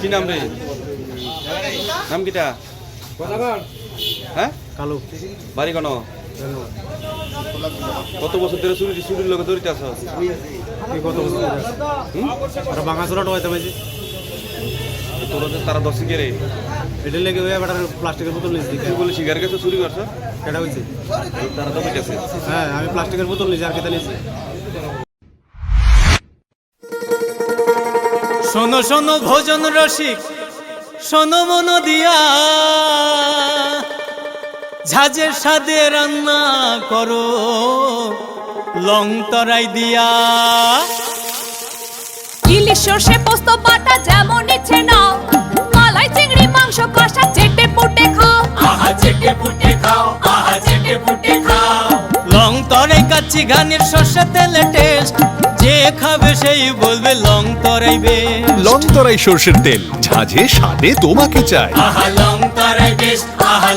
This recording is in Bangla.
কি নাম রে? নাম কিটা? হ্যাঁ কালো বাড়ি কোন? কত বছর ধরে চুরির লোকে জড়িত আছো? কত বছর আর ভাঙাচোরাটা হইতে পারছি তোদের তারা দশ কে রে? এটা লেগে হয়ে বেটার প্লাস্টিকের বোতল নিয়েছি তুই বলে শিকার গেছো চুরি করছো? কেটা হয়েছে তারা তো বুঝেছে। হ্যাঁ আমি প্লাস্টিকের বোতল নিয়েছি আর কেটা নিয়েছি। শোনো শোনো ভোজন রসিক, শোনো মন দিয়া, ঝাঁঝের স্বাদে রান্না করো লং তরাই দিয়া। ইলিশ সর্ষে পোস্ত বাটা যেমন ইচ্ছে নাও, মালাই চিংড়ি মাংস কষা চেটে পুটে খাও। আহা চেটে পুটে খাও, আহা চেটে পুটে খাও। লং তরাই কাচ্চি ঘানির সর্ষে তেলে টেস্ট, যে খাবে সেই বলবে লং তরাই বেশ। লং তরাই সর্ষের তেল, ঝাঁঝে স্বাদে তোমাকে চাই। আহা লং তরাই বেশ, আহা